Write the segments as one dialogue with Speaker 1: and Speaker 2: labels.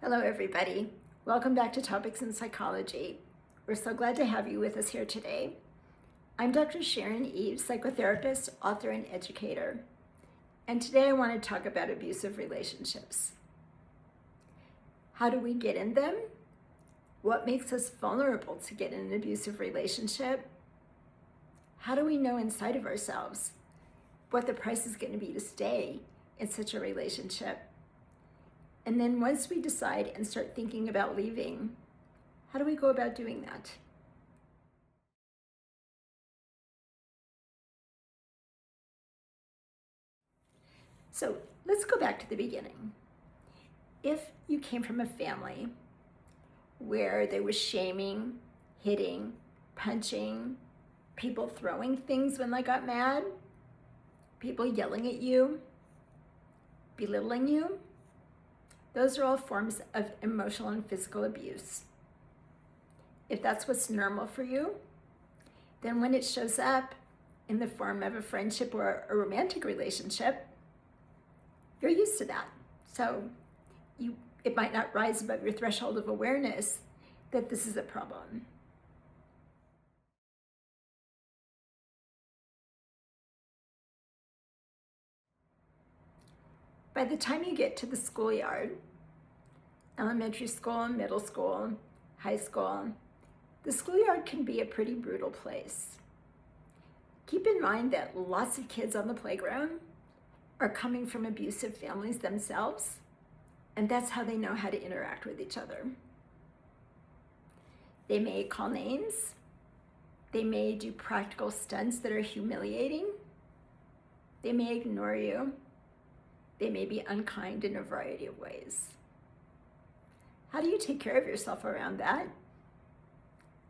Speaker 1: Hello, everybody. Welcome back to Topics in Psychology. We're so glad to have you with us here today. I'm Dr. Sharon Eves, psychotherapist, author, and educator. And today I want to talk about abusive relationships. How do we get in them? What makes us vulnerable to get in an abusive relationship? How do we know inside of ourselves what the price is going to be to stay in such a relationship? And then once we decide and start thinking about leaving, how do we go about doing that? So let's go back to the beginning. If you came from a family where there was shaming, hitting, punching, people throwing things when they got mad, people yelling at you, belittling you, those are all forms of emotional and physical abuse. If that's what's normal for you, then when it shows up in the form of a friendship or a romantic relationship, you're used to that. So it might not rise above your threshold of awareness that this is a problem. By the time you get to the schoolyard, elementary school, middle school, high school, the schoolyard can be a pretty brutal place. Keep in mind that lots of kids on the playground are coming from abusive families themselves, and that's how they know how to interact with each other. They may call names. They may do practical stunts that are humiliating. They may ignore you. They may be unkind in a variety of ways. How do you take care of yourself around that?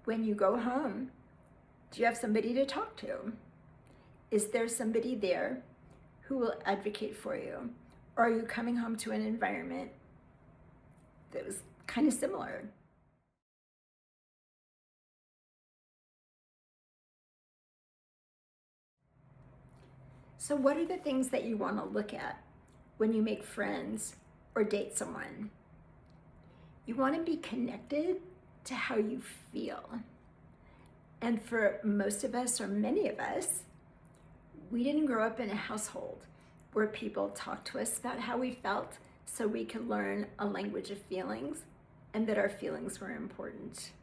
Speaker 1: When you go home, do you have somebody to talk to? Is there somebody there who will advocate for you? Or are you coming home to an environment that was kind of similar? So what are the things that you want to look at when you make friends or date someone? You want to be connected to how you feel. And for most of us, or many of us, we didn't grow up in a household where people talked to us about how we felt so we could learn a language of feelings and that our feelings were important.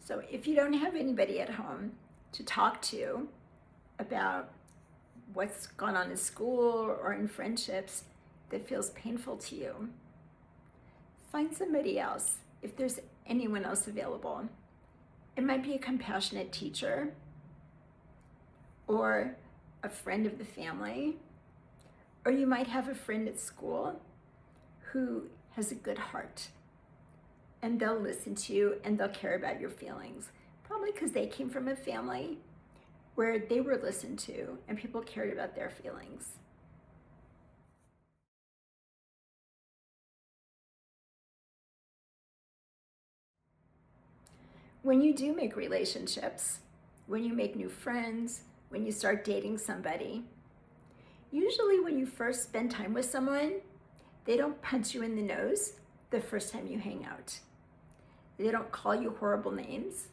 Speaker 1: So if you don't have anybody at home to talk to about what's gone on in school or in friendships that feels painful to you, find somebody else if there's anyone else available. It might be a compassionate teacher or a friend of the family, or you might have a friend at school who has a good heart and they'll listen to you and they'll care about your feelings, probably because they came from a family where they were listened to and people cared about their feelings. When you do make relationships, when you make new friends, when you start dating somebody, usually when you first spend time with someone, they don't punch you in the nose the first time you hang out. They don't call you horrible names.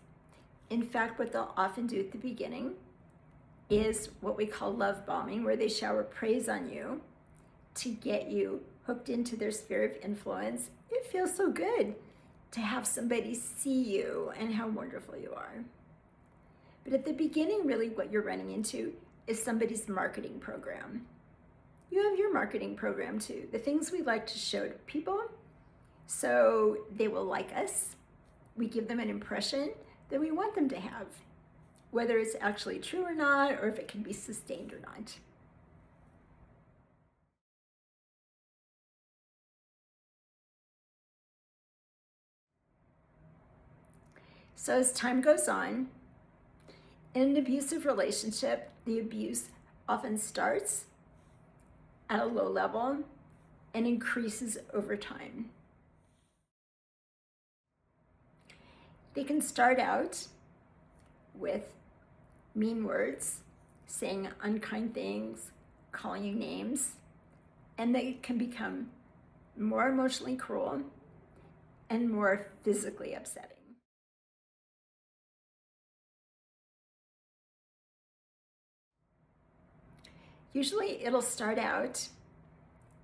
Speaker 1: In fact, what they'll often do at the beginning is what we call love bombing, where they shower praise on you to get you hooked into their sphere of influence. It feels so good to have somebody see you and how wonderful you are. But at the beginning, really what you're running into is somebody's marketing program. You have your marketing program too, the things we like to show to people so they will like us. We give them an impression that we want them to have, whether it's actually true or not, or if it can be sustained or not. So as time goes on, in an abusive relationship, the abuse often starts at a low level and increases over time. They can start out with mean words, saying unkind things, calling you names, and they can become more emotionally cruel and more physically upsetting. Usually it'll start out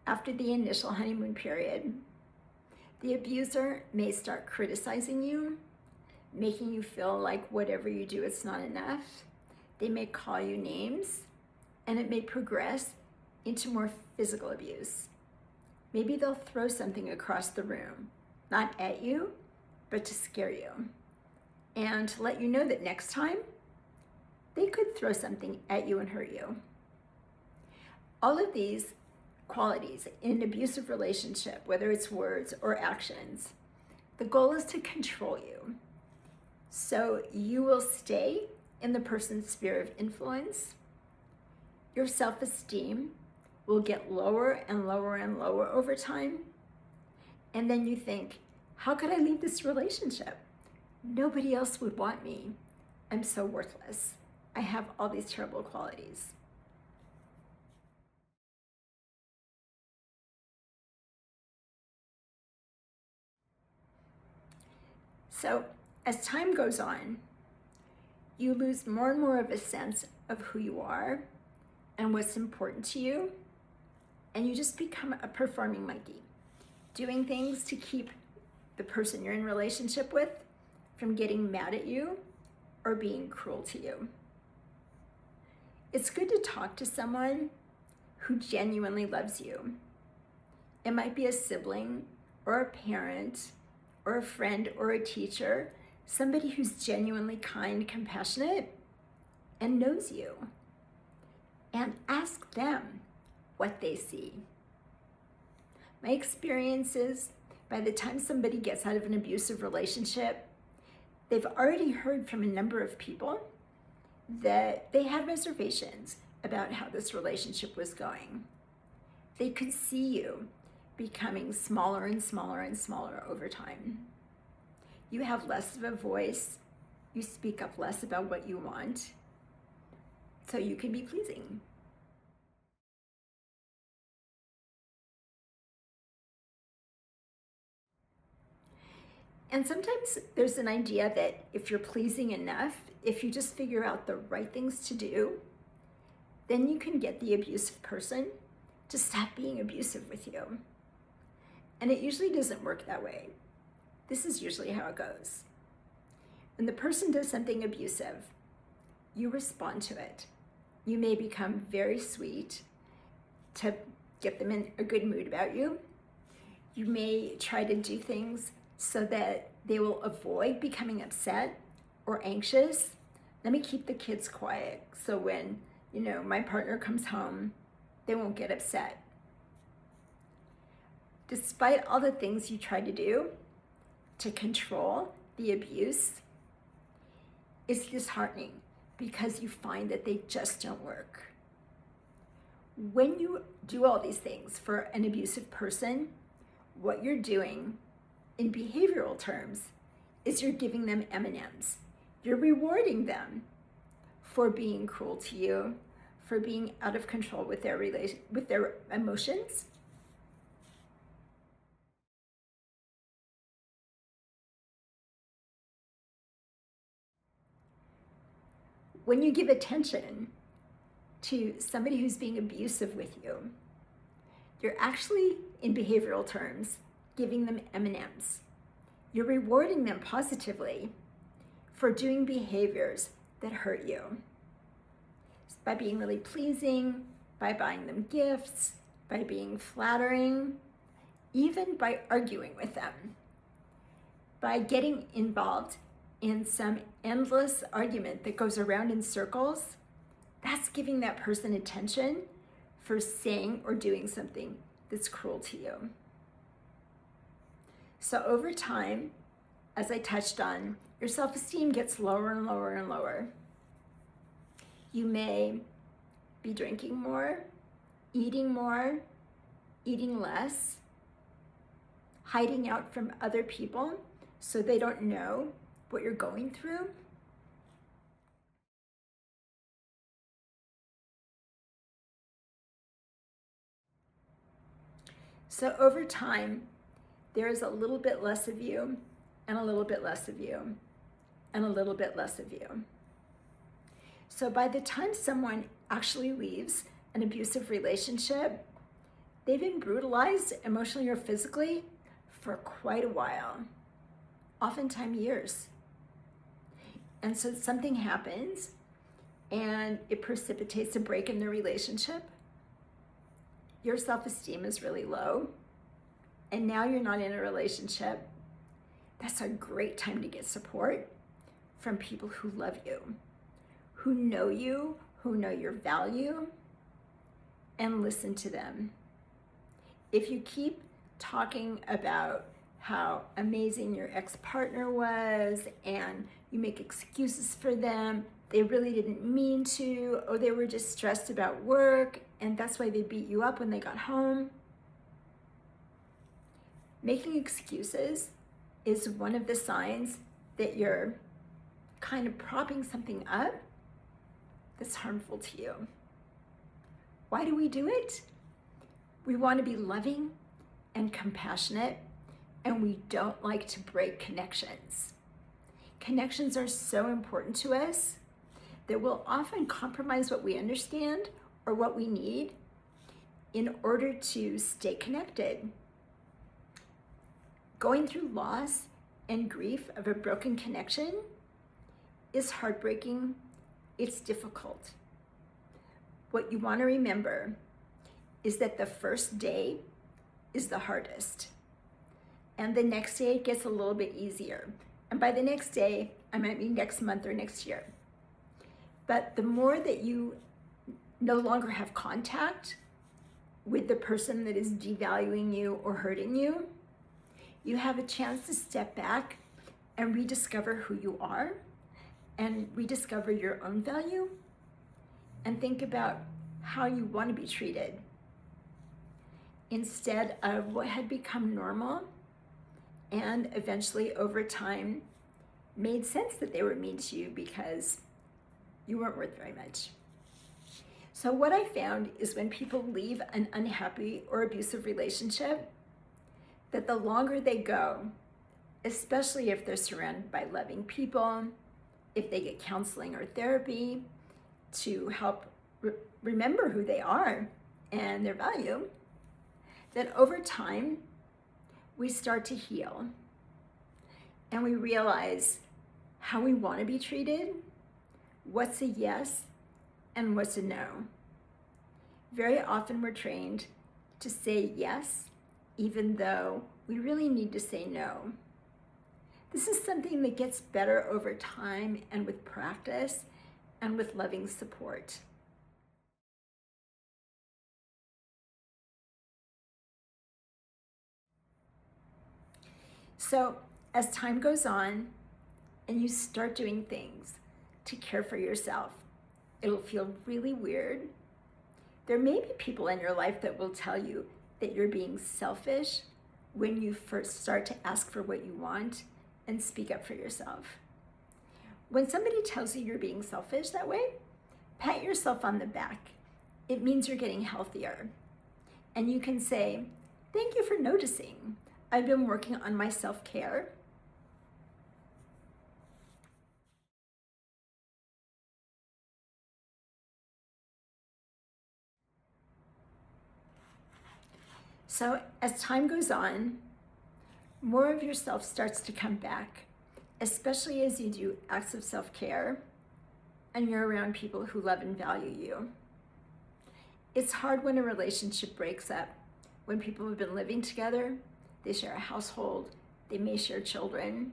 Speaker 1: after the initial honeymoon period. The abuser may start criticizing you, making you feel like whatever you do, it's not enough. They may call you names, and it may progress into more physical abuse. Maybe they'll throw something across the room, not at you, but to scare you, and to let you know that next time they could throw something at you and hurt you. All of these qualities in an abusive relationship, whether it's words or actions, the goal is to control you. So you will stay in the person's sphere of influence. Your self-esteem will get lower and lower and lower over time. And then you think, how could I leave this relationship? Nobody else would want me. I'm so worthless. I have all these terrible qualities. So as time goes on, you lose more and more of a sense of who you are and what's important to you, and you just become a performing monkey, doing things to keep the person you're in relationship with from getting mad at you or being cruel to you. It's good to talk to someone who genuinely loves you. It might be a sibling or a parent or a friend or a teacher, somebody who's genuinely kind, compassionate, and knows you. And ask them what they see. My experience is, by the time somebody gets out of an abusive relationship, they've already heard from a number of people that they had reservations about how this relationship was going. They could see you becoming smaller and smaller and smaller over time. You have less of a voice. You speak up less about what you want, so you can be pleasing. And sometimes there's an idea that if you're pleasing enough, if you just figure out the right things to do, then you can get the abusive person to stop being abusive with you. And it usually doesn't work that way. This is usually how it goes. When the person does something abusive, you respond to it. You may become very sweet to get them in a good mood about you. You may try to do things so that they will avoid becoming upset or anxious. Let me keep the kids quiet so when, my partner comes home, they won't get upset. Despite all the things you try to do to control the abuse, it's disheartening because you find that they just don't work. When you do all these things for an abusive person, what you're doing in behavioral terms is you're giving them M&Ms. You're rewarding them for being cruel to you, for being out of control with their emotions. When you give attention to somebody who's being abusive with you, you're actually, in behavioral terms, giving them M&Ms. You're rewarding them positively for doing behaviors that hurt you. By being really pleasing, by buying them gifts, by being flattering, even by arguing with them, by getting involved in some endless argument that goes around in circles. That's giving that person attention for saying or doing something that's cruel to you. So over time, as I touched on, your self-esteem gets lower and lower and lower. You may be drinking more, eating less, hiding out from other people so they don't know what you're going through. So over time, there is a little bit less of you, and a little bit less of you, and a little bit less of you. So by the time someone actually leaves an abusive relationship, they've been brutalized emotionally or physically for quite a while, oftentimes years. And so something happens and it precipitates a break in the relationship. Your self-esteem is really low, and now you're not in a relationship. That's a great time to get support from people who love you, who know your value, and listen to them. If you keep talking about how amazing your ex-partner was and you make excuses for them, they really didn't mean to, or they were just stressed about work and that's why they beat you up when they got home. Making excuses is one of the signs that you're kind of propping something up that's harmful to you. Why do we do it? We want to be loving and compassionate, and we don't like to break connections. Connections are so important to us that we'll often compromise what we understand or what we need in order to stay connected. Going through loss and grief of a broken connection is heartbreaking. It's difficult. What you want to remember is that the first day is the hardest, and the next day it gets a little bit easier. And by the next day, I might mean next month or next year. But the more that you no longer have contact with the person that is devaluing you or hurting you, you have a chance to step back and rediscover who you are and rediscover your own value and think about how you want to be treated instead of what had become normal and eventually over time made sense that they were mean to you because you weren't worth very much. So what I found is when people leave an unhappy or abusive relationship, that the longer they go, especially if they're surrounded by loving people, if they get counseling or therapy to help remember who they are and their value, that over time, we start to heal and we realize how we want to be treated, what's a yes and what's a no. Very often we're trained to say yes, even though we really need to say no. This is something that gets better over time and with practice and with loving support. So as time goes on and you start doing things to care for yourself, it'll feel really weird. There may be people in your life that will tell you that you're being selfish when you first start to ask for what you want and speak up for yourself. When somebody tells you you're being selfish that way, pat yourself on the back. It means you're getting healthier. And you can say, "Thank you for noticing. I've been working on my self-care." So as time goes on, more of yourself starts to come back, especially as you do acts of self-care and you're around people who love and value you. It's hard when a relationship breaks up, when people have been living together, they share a household, they may share children,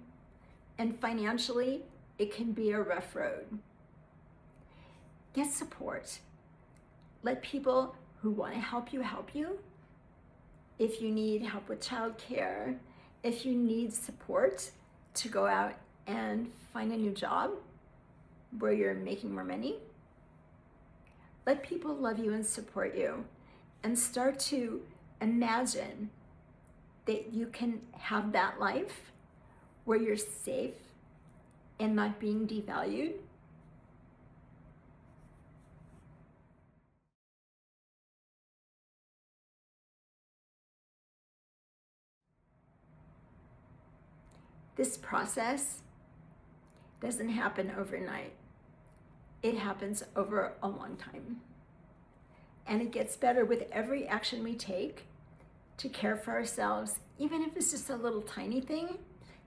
Speaker 1: and financially, it can be a rough road. Get support. Let people who want to help you help you. If you need help with childcare, if you need support to go out and find a new job where you're making more money, let people love you and support you, and start to imagine that you can have that life where you're safe and not being devalued. This process doesn't happen overnight. It happens over a long time. And it gets better with every action we take to care for ourselves, even if it's just a little tiny thing.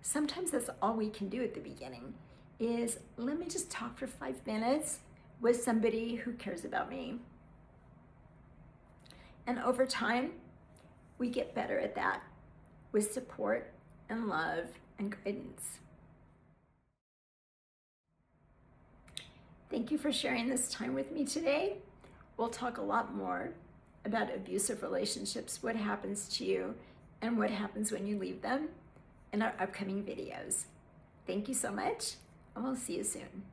Speaker 1: Sometimes that's all we can do at the beginning is, let me just talk for 5 minutes with somebody who cares about me. And over time, we get better at that with support and love and guidance. Thank you for sharing this time with me today. We'll talk a lot more about abusive relationships, what happens to you, and what happens when you leave them in our upcoming videos. Thank you so much, and we'll see you soon.